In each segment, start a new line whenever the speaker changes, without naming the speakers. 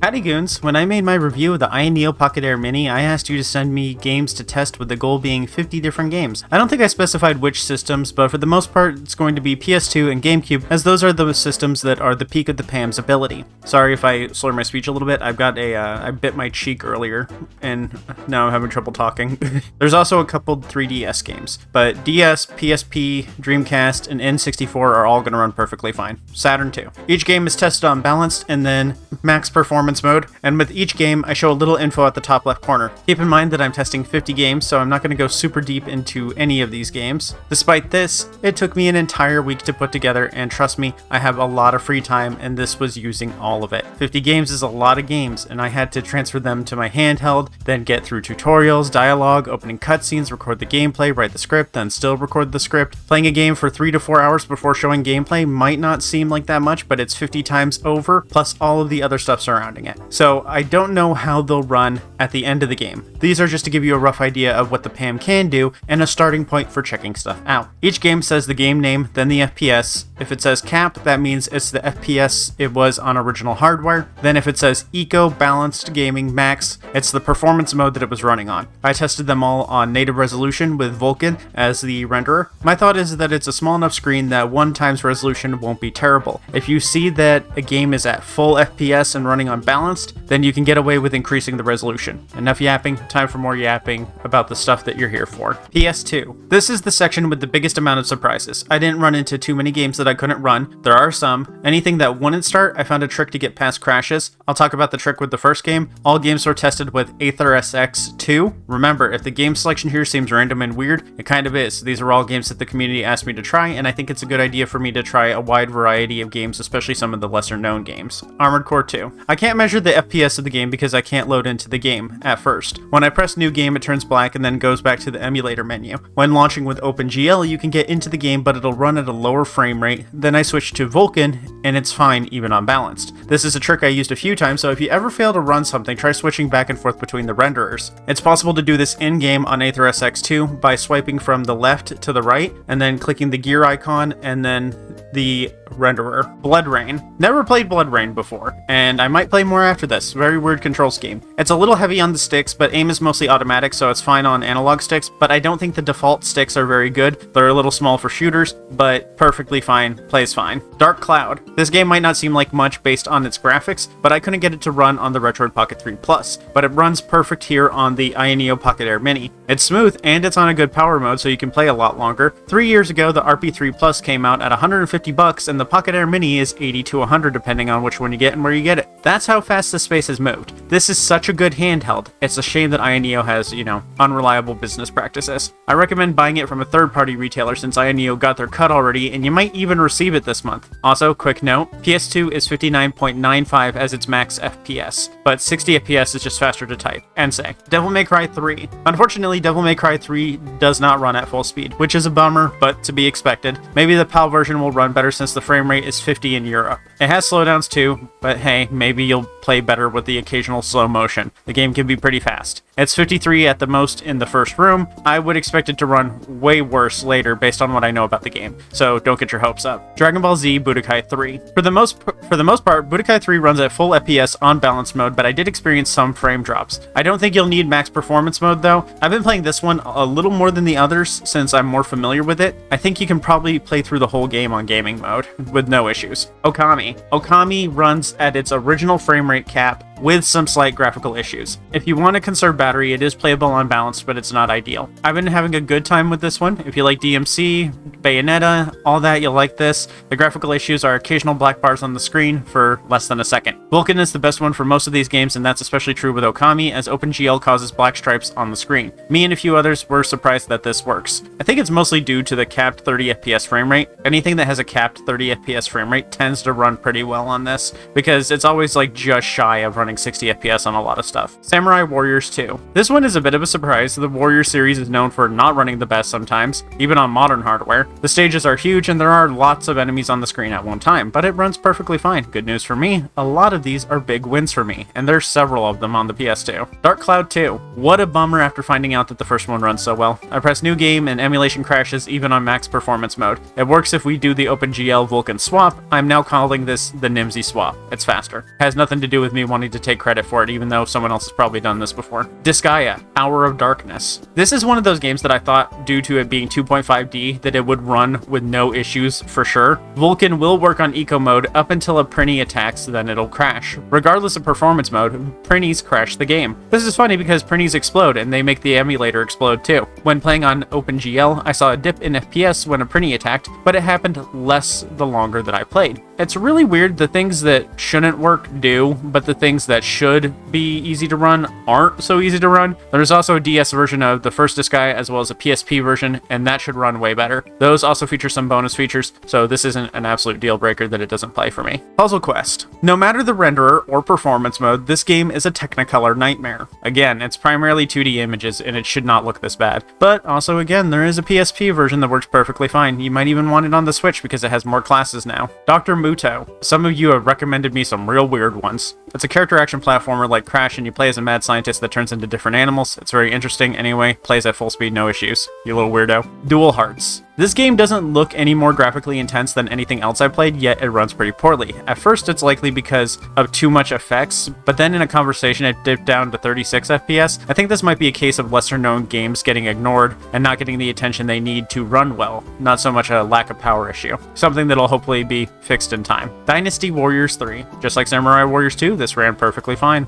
Howdy Goons, when I made my review of the Neo Pocket Air Mini, I asked you to send me games to test with the goal being 50 different games. I don't think I specified which systems, but for the most part it's going to be PS2 and Gamecube, as those are the systems that are the peak of the PAM's ability. Sorry if I slur my speech a little bit, I've got I bit my cheek earlier, and now I'm having trouble talking. There's also a couple 3DS games, but DS, PSP, Dreamcast, and N64 are all going to run perfectly fine. Saturn too. Each game is tested on balanced and then max performance mode, and with each game I show a little info at the top left corner. Keep in mind that I'm testing 50 games, so I'm not going to go super deep into any of these games. Despite this, it took me an entire week to put together, and trust me, I have a lot of free time, and this was using all of it. 50 games is a lot of games, and I had to transfer them to my handheld, then get through tutorials, dialogue, opening cutscenes, record the gameplay, write the script, then still record the script. Playing a game for 3 to 4 hours before showing gameplay might not seem like that much, but it's 50 times over, plus all of the other stuff surrounding it. So I don't know how they'll run at the end of the game. These are just to give you a rough idea of what the PAM can do and a starting point for checking stuff out. Each game says the game name, then the FPS. If it says cap, that means it's the FPS it was on original hardware. Then if it says Eco, Balanced, Gaming, Max, it's the performance mode that it was running on. I tested them all on native resolution with Vulkan as the renderer. My thought is that it's a small enough screen that 1x resolution won't be terrible. If you see that a game is at full FPS and running on balanced, then you can get away with increasing the resolution. Enough yapping, time for more yapping about the stuff that you're here for. PS2. This is the section with the biggest amount of surprises. I didn't run into too many games that I couldn't run. There are some. Anything that wouldn't start, I found a trick to get past crashes. I'll talk about the trick with the first game. All games were tested with Aether SX2. Remember, if the game selection here seems random and weird, it kind of is. These are all games that the community asked me to try, and I think it's a good idea for me to try a wide variety of games, especially some of the lesser known games. Armored Core 2. I can't measure the FPS of the game because I can't load into the game at first. When I press new game, it turns black and then goes back to the emulator menu. When launching with OpenGL, you can get into the game, but it'll run at a lower frame rate. Then I switched to Vulkan, and it's fine even on balanced. This is a trick I used a few times, so if you ever fail to run something, try switching back and forth between the renderers. It's possible to do this in-game on Aether SX2 by swiping from the left to the right, and then clicking the gear icon, and then the renderer. Blood Rain. Never played Blood Rain before, and I might play more after this. Very weird control scheme. It's a little heavy on the sticks, but aim is mostly automatic, so it's fine on analog sticks, but I don't think the default sticks are very good. They're a little small for shooters, but perfectly fine. Plays fine. Dark Cloud. This game might not seem like much based on its graphics, but I couldn't get it to run on the Retroid Pocket 3 Plus, but it runs perfect here on the Neo Pocket Air Mini. It's smooth, and it's on a good power mode, so you can play a lot longer. 3 years ago, the RP3 Plus came out at $150, and the Pocket Air Mini is $80 to $100 depending on which one you get and where you get it. That's how fast this space has moved. This is such a good handheld. It's a shame that Neo has, unreliable business practices. I recommend buying it from a third-party retailer since Neo got their cut already, and you might even receive it this month. Also, quick note, PS2 is 59.95 as its max FPS, but 60 FPS is just faster to type and say. Devil May Cry 3. Unfortunately, Devil May Cry 3 does not run at full speed, which is a bummer, but to be expected. Maybe the PAL version will run better since the frame rate is 50 in Europe. It has slowdowns too, but hey, maybe you'll play better with the occasional slow motion. The game can be pretty fast. It's 53 at the most in the first room. I would expect it to run way worse later based on what I know about the game, so don't get your hopes up. Dragon Ball Z Budokai 3. For the most part, Budokai 3 runs at full FPS on balanced mode, but I did experience some frame drops. I don't think you'll need max performance mode though. I've been playing this one a little more than the others since I'm more familiar with it. I think you can probably play through the whole game on gaming mode with no issues. Okami. Okami runs at its original frame rate cap with some slight graphical issues. If you want to conserve battery, it is playable on balanced, but it's not ideal. I've been having a good time with this one. If you like DMC, Bayonetta, all that, you'll like this. The graphical issues are occasional black bars on the screen for less than a second. Vulkan is the best one for most of these games, and that's especially true with Okami, as OpenGL causes black stripes on the screen. Me and a few others were surprised that this works. I think it's mostly due to the capped 30 FPS frame rate. Anything that has a capped 30 FPS frame rate tends to run pretty well on this, because it's always like just shy of running 60 FPS on a lot of stuff. Samurai Warriors 2. This one is a bit of a surprise. The Warrior series is known for not running the best sometimes, even on modern hardware. The stages are huge and there are lots of enemies on the screen at one time, but it runs perfectly fine. Good news for me, a lot of these are big wins for me, and there's several of them on the PS2. Dark Cloud 2. What a bummer after finding out that the first one runs so well. I press new game and emulation crashes even on max performance mode. It works if we do the OpenGL Vulkan swap. I'm now calling this the Nimzy swap. It's faster. Has nothing to do with me wanting to take credit for it, even though someone else has probably done this before. Disgaea, Hour of Darkness. This is one of those games that I thought, due to it being 2.5D, that it would run with no issues for sure. Vulkan will work on eco mode up until a Prinny attacks, then it'll crash. Regardless of performance mode, Prinnies crash the game. This is funny because Prinnies explode, and they make the emulator explode too. When playing on OpenGL, I saw a dip in FPS when a Prinny attacked, but it happened less the longer that I played. It's really weird, the things that shouldn't work do, but the things that should be easy to run aren't so easy to run. There's also a DS version of the first Disgaea as well as a PSP version, and that should run way better. Those also feature some bonus features, so this isn't an absolute deal breaker that it doesn't play for me. Puzzle Quest. No matter the renderer or performance mode, this game is a Technicolor nightmare. Again, it's primarily 2D images, and it should not look this bad. But also, again, there is a PSP version that works perfectly fine. You might even want it on the Switch because it has more classes now. Dr. Muto. Some of you have recommended me some real weird ones. It's a character action platformer like Crash, and you play as a mad scientist that turns into different animals. It's very interesting anyway, plays at full speed, no issues. You little weirdo. Dual Hearts. This game doesn't look any more graphically intense than anything else I've played, yet it runs pretty poorly. At first it's likely because of too much effects, but then in a conversation it dipped down to 36 FPS. I think this might be a case of lesser known games getting ignored and not getting the attention they need to run well, not so much a lack of power issue. Something that'll hopefully be fixed in time. Dynasty Warriors 3. Just like Samurai Warriors 2, this ran perfectly fine.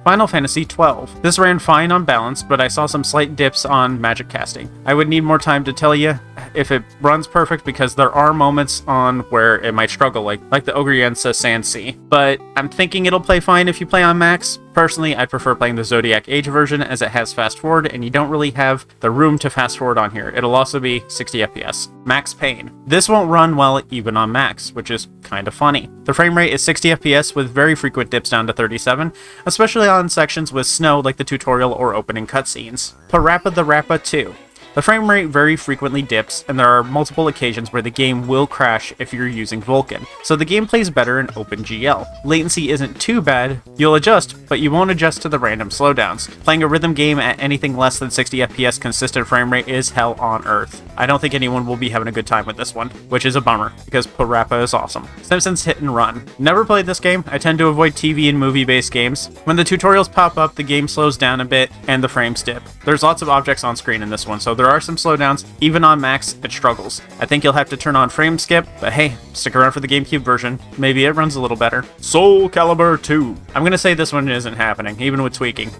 Final Fantasy XII. This ran fine on balance, but I saw some slight dips on magic casting. I would need more time to tell you if it runs perfect because there are moments on where it might struggle, like the Ogriensa Sand Sea. But I'm thinking it'll play fine if you play on max. Personally, I prefer playing the Zodiac Age version as it has fast forward and you don't really have the room to fast forward on here. It'll also be 60 FPS. Max Payne. This won't run well even on max, which is kind of funny. The frame rate is 60 FPS with very frequent dips down to 37, especially on sections with snow like the tutorial or opening cutscenes. Parappa the Rappa 2. The frame rate very frequently dips, and there are multiple occasions where the game will crash if you're using Vulkan, so the game plays better in OpenGL. Latency isn't too bad, you'll adjust, but you won't adjust to the random slowdowns. Playing a rhythm game at anything less than 60 FPS consistent frame rate is hell on earth. I don't think anyone will be having a good time with this one, which is a bummer, because Parappa is awesome. Simpsons Hit and Run. Never played this game, I tend to avoid TV and movie-based games. When the tutorials pop up, the game slows down a bit, and the frames dip. There's lots of objects on screen in this one, so there are some slowdowns. Even on max, it struggles. I think you'll have to turn on frame skip, but hey, stick around for the GameCube version. Maybe it runs a little better. Soul Calibur 2. I'm gonna say this one isn't happening, even with tweaking.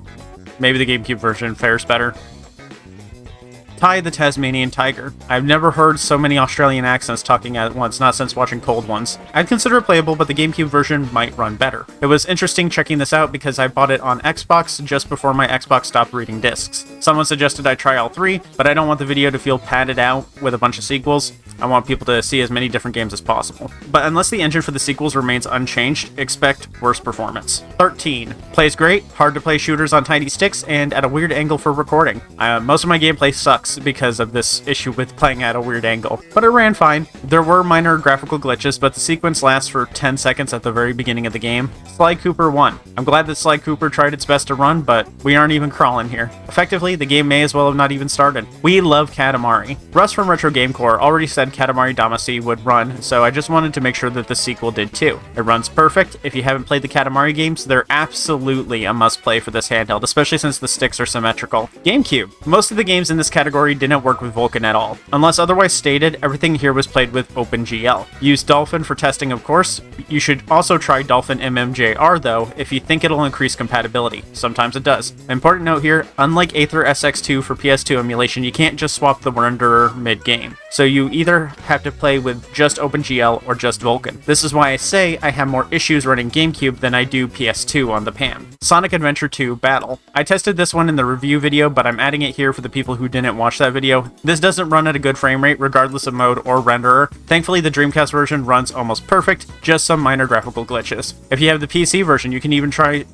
Maybe the GameCube version fares better. Ty the Tasmanian Tiger. I've never heard so many Australian accents talking at once, not since watching Cold Ones. I'd consider it playable, but the GameCube version might run better. It was interesting checking this out because I bought it on Xbox just before my Xbox stopped reading discs. Someone suggested I try all three, but I don't want the video to feel padded out with a bunch of sequels. I want people to see as many different games as possible. But unless the engine for the sequels remains unchanged, expect worse performance. 13. Plays great, hard to play shooters on tiny sticks, and at a weird angle for recording. Most of my gameplay sucks because of this issue with playing at a weird angle, but it ran fine. There were minor graphical glitches, but the sequence lasts for 10 seconds at the very beginning of the game. Sly Cooper 1. I'm glad that Sly Cooper tried its best to run, but we aren't even crawling here. Effectively, the game may as well have not even started. We love Katamari. Russ from Retro Game Core already said Katamari Damacy would run, so I just wanted to make sure that the sequel did too. It runs perfect. If you haven't played the Katamari games, they're absolutely a must-play for this handheld, especially since the sticks are symmetrical. GameCube. Most of the games in this category didn't work with Vulkan at all. Unless otherwise stated, everything here was played with OpenGL. Use Dolphin for testing, of course. You should also try Dolphin MMJR though, if you think it'll increase compatibility. Sometimes it does. Important note here, unlike Aether SX2 for PS2 emulation, you can't just swap the renderer mid-game. So you either have to play with just OpenGL or just Vulkan. This is why I say I have more issues running GameCube than I do PS2 on the PAM. Sonic Adventure 2 Battle. I tested this one in the review video, but I'm adding it here for the people who didn't watch that video. This doesn't run at a good frame rate regardless of mode or renderer. Thankfully, the Dreamcast version runs almost perfect, just some minor graphical glitches. If you have the PC version, you can even try,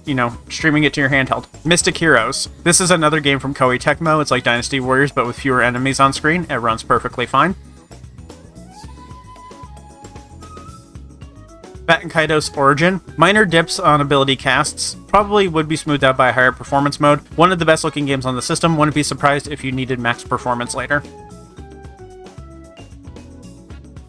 streaming it to your handheld. Mystic Heroes. This is another game from Koei Tecmo. It's like Dynasty Warriors, but with fewer enemies on screen. It runs perfectly fine. Batten Kaitos Origin. Minor dips on ability casts. Probably would be smoothed out by a higher performance mode. One of the best looking games on the system. Wouldn't be surprised if you needed max performance later.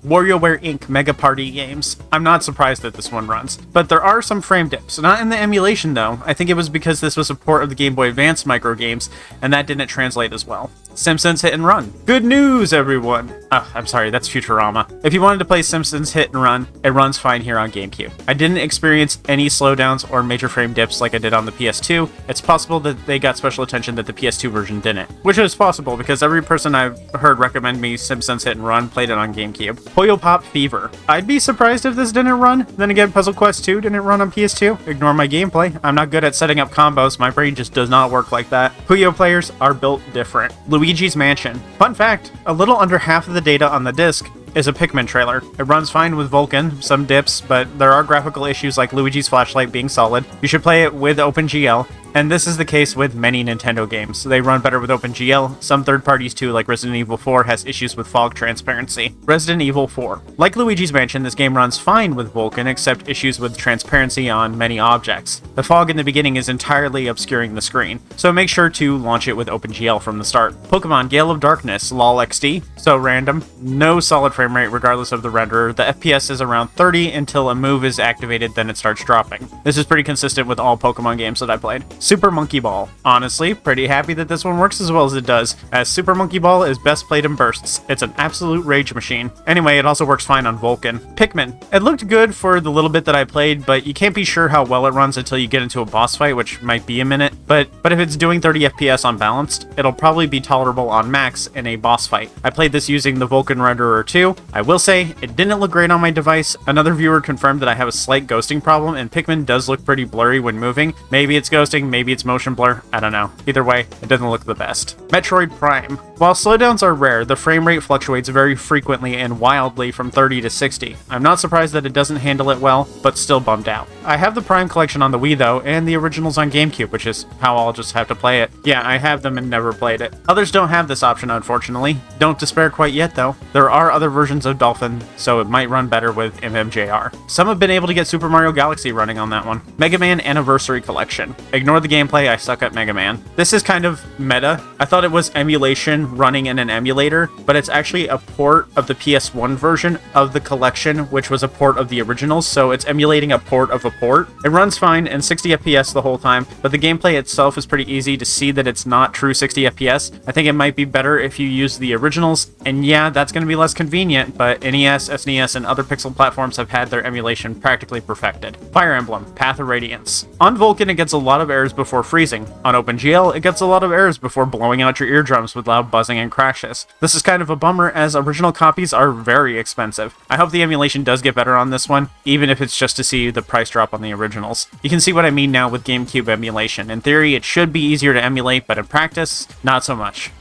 WarioWare Inc. Mega Party games. I'm not surprised that this one runs, but there are some frame dips. Not in the emulation though. I think it was because this was a port of the Game Boy Advance micro games, and that didn't translate as well. Simpsons Hit and Run. Good news, everyone! Oh, I'm sorry, that's Futurama. If you wanted to play Simpsons Hit and Run, it runs fine here on GameCube. I didn't experience any slowdowns or major frame dips like I did on the PS2. It's possible that they got special attention that the PS2 version didn't, which is possible because every person I've heard recommend me Simpsons Hit and Run played it on GameCube. Puyo Pop Fever. I'd be surprised if this didn't run. Then again, Puzzle Quest 2 didn't run on PS2. Ignore my gameplay. I'm not good at setting up combos. My brain just does not work like that. Puyo players are built different. Luigi's Mansion. Fun fact, a little under half of the data on the disc is a Pikmin trailer. It runs fine with Vulkan, some dips, but there are graphical issues like Luigi's flashlight being solid. You should play it with OpenGL, and this is the case with many Nintendo games. They run better with OpenGL. Some third parties too, like Resident Evil 4, has issues with fog transparency. Resident Evil 4. Like Luigi's Mansion, this game runs fine with Vulkan, except issues with transparency on many objects. The fog in the beginning is entirely obscuring the screen, so make sure to launch it with OpenGL from the start. Pokemon Gale of Darkness, lol XD. So random. No solid frame rate regardless of the renderer. The FPS is around 30 until a move is activated, then it starts dropping. This is pretty consistent with all Pokemon games that I played. Super Monkey Ball. Honestly, pretty happy that this one works as well as it does, as Super Monkey Ball is best played in bursts. It's an absolute rage machine. Anyway, it also works fine on Vulkan. Pikmin. It looked good for the little bit that I played, but you can't be sure how well it runs until you get into a boss fight, which might be a minute. But if it's doing 30 FPS on balanced, it'll probably be tolerable on max in a boss fight. I played this using the Vulkan renderer too. I will say, it didn't look great on my device. Another viewer confirmed that I have a slight ghosting problem, and Pikmin does look pretty blurry when moving. Maybe it's ghosting, maybe it's motion blur, I don't know. Either way, it doesn't look the best. Metroid Prime. While slowdowns are rare, the frame rate fluctuates very frequently and wildly from 30 to 60. I'm not surprised that it doesn't handle it well, but still bummed out. I have the Prime collection on the Wii though, and the originals on GameCube, which is how I'll just have to play it. Yeah, I have them and never played it. Others don't have this option, unfortunately. Don't despair quite yet though. There are other versions of Dolphin, so it might run better with MMJR. Some have been able to get Super Mario Galaxy running on that one. Mega Man Anniversary Collection. Ignore the gameplay, I suck at Mega Man. This is kind of meta. I thought it was emulation running in an emulator, but it's actually a port of the PS1 version of the collection, which was a port of the originals, so it's emulating a port of a port. It runs fine and 60 FPS the whole time, but the gameplay itself is pretty easy to see that it's not true 60 FPS. I think it might be better if you use the originals, and yeah, that's going to be less convenient, but NES, SNES, and other Pixel platforms have had their emulation practically perfected. Fire Emblem, Path of Radiance. On Vulkan, it gets a lot of errors before freezing. On OpenGL, it gets a lot of errors before blowing out your eardrums with loud buzzing and crashes. This is kind of a bummer, as original copies are very expensive. I hope the emulation does get better on this one, even if it's just to see the price drop on the originals. You can see what I mean now with GameCube emulation. In theory, it should be easier to emulate, but in practice, not so much.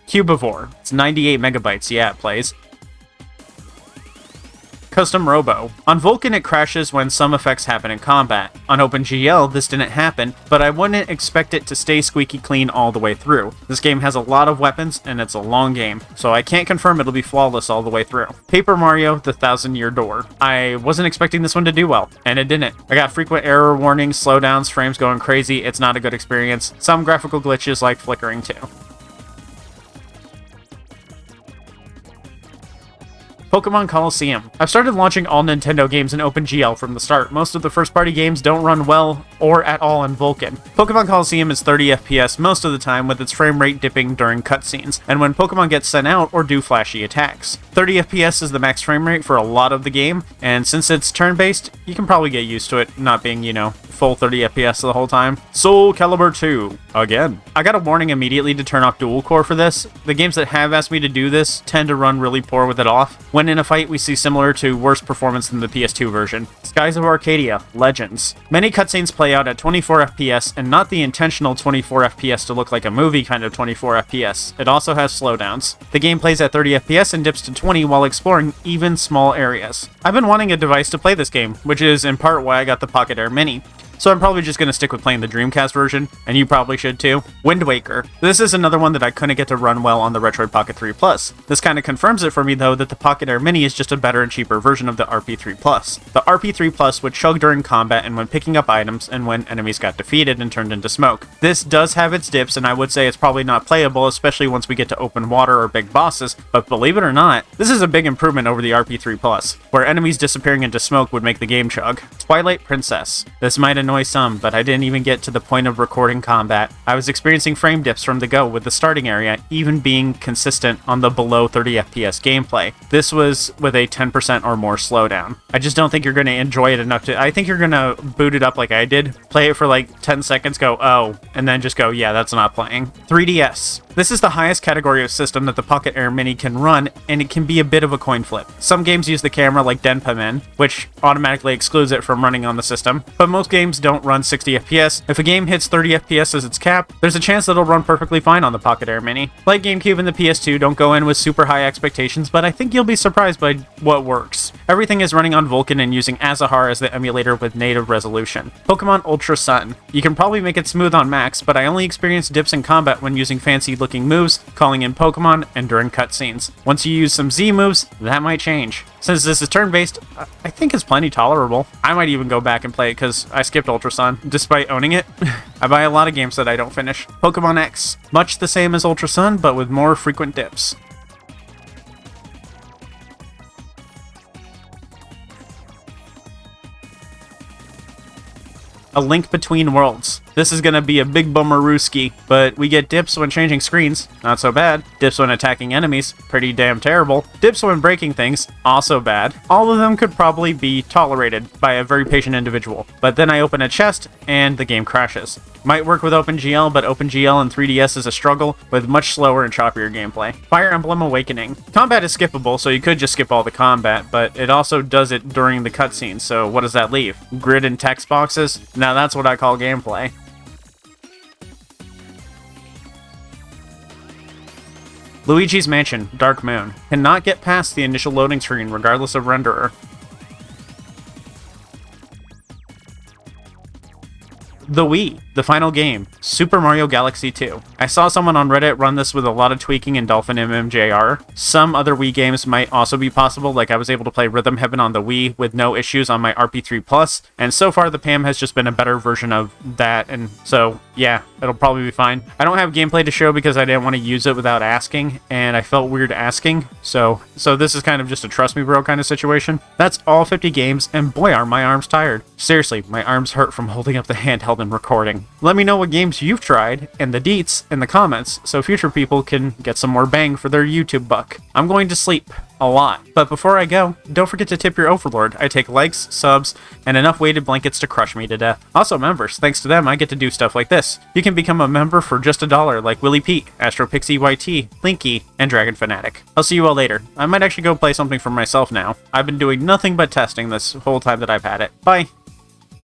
Cubivore. It's 98 megabytes, yeah, it plays. Custom Robo. On Vulkan, it crashes when some effects happen in combat. On OpenGL, this didn't happen, but I wouldn't expect it to stay squeaky clean all the way through. This game has a lot of weapons, and it's a long game, so I can't confirm it'll be flawless all the way through. Paper Mario: The Thousand-Year Door. I wasn't expecting this one to do well, and it didn't. I got frequent error warnings, slowdowns, frames going crazy. It's not a good experience. Some graphical glitches like flickering too. Pokemon Coliseum. I've started launching all Nintendo games in OpenGL from the start. Most of the first-party games don't run well or at all in Vulkan. Pokemon Coliseum is 30 FPS most of the time, with its frame rate dipping during cutscenes, and when Pokemon get sent out or do flashy attacks. 30 FPS is the max frame rate for a lot of the game, and since it's turn-based, you can probably get used to it not being, full 30 FPS the whole time. Soul Calibur 2. Again. I got a warning immediately to turn off dual core for this. The games that have asked me to do this tend to run really poor with it off. When in a fight, we see similar to worse performance than the PS2 version. Skies of Arcadia. Legends. Many cutscenes play out at 24 FPS, and not the intentional 24 FPS to look like a movie kind of 24 FPS. It also has slowdowns. The game plays at 30 FPS and dips to 20 while exploring even small areas. I've been wanting a device to play this game, which is in part why I got the Pocket Air Mini. so I'm probably just going to stick with playing the Dreamcast version, and you probably should too. Wind Waker. This is another one that I couldn't get to run well on the Retroid Pocket 3 Plus. This kind of confirms it for me though that the Pocket Air Mini is just a better and cheaper version of the RP3 Plus. The RP3 Plus would chug during combat and when picking up items and when enemies got defeated and turned into smoke. This does have its dips, and I would say it's probably not playable, especially once we get to open water or big bosses, but believe it or not, this is a big improvement over the RP3 Plus, where enemies disappearing into smoke would make the game chug. Twilight Princess. This might annoy some, but I didn't even get to the point of recording combat. I was experiencing frame dips from the go, with the starting area even being consistent on the below 30 FPS gameplay. This was with a 10% or more slowdown. I just don't think you're going to enjoy it enough to... I think you're going to boot it up like I did, play it for like 10 seconds, go, oh, and then just go, yeah, that's not playing. 3DS. This is the highest category of system that the Pocket Air Mini can run, and it can be a bit of a coin flip. Some games use the camera like Denpamen, which automatically excludes it from running on the system, but most games don't run 60 FPS. If a game hits 30 FPS as its cap, there's a chance that it'll run perfectly fine on the Pocket Air Mini. Like Gamecube and the PS2, don't go in with super high expectations, but I think you'll be surprised by what works. Everything is running on Vulkan and using Azahar as the emulator with native resolution. Pokemon Ultra Sun. You can probably make it smooth on max, but I only experienced dips in combat when using fancy looking moves, calling in Pokemon, and during cutscenes. Once you use some Z moves, that might change. Since this is turn-based, I think it's plenty tolerable. I might even go back and play it because I skipped Ultra Sun, despite owning it. I buy a lot of games that I don't finish. Pokemon X. Much the same as Ultra Sun, but with more frequent dips. A Link Between Worlds. This is gonna be a big bummerooski, but we get dips when changing screens, not so bad. Dips when attacking enemies, pretty damn terrible. Dips when breaking things, also bad. All of them could probably be tolerated by a very patient individual, but then I open a chest and the game crashes. Might work with OpenGL, but OpenGL in 3DS is a struggle with much slower and choppier gameplay. Fire Emblem Awakening. Combat is skippable, so you could just skip all the combat, but it also does it during the cutscenes, so what does that leave? Grid and text boxes? Now that's what I call gameplay. Luigi's Mansion Dark Moon. Cannot get past the initial loading screen regardless of renderer. The Wii, the final game, Super Mario Galaxy 2. I saw someone on Reddit run this with a lot of tweaking and Dolphin MMJR. Some other Wii games might also be possible, like I was able to play Rhythm Heaven on the Wii with no issues on my RP3 Plus, and so far the PAM has just been a better version of that, and so yeah, it'll probably be fine. I don't have gameplay to show because I didn't want to use it without asking, and I felt weird asking, so this is kind of just a trust me bro kind of situation. That's all 50 games, and boy are my arms tired. Seriously, my arms hurt from holding up the handheld and recording. Let me know what games you've tried and the deets in the comments so future people can get some more bang for their YouTube buck. I'm going to sleep a lot, but before I go, don't forget to tip your Overlord. I take likes, subs, and enough weighted blankets to crush me to death. Also members, thanks to them I get to do stuff like this. You can become a member for just $1 like Willie Pete, AstroPixie YT, Linky, and Dragon Fanatic. I'll see you all later. I might actually go play something for myself now. I've been doing nothing but testing this whole time that I've had it. Bye!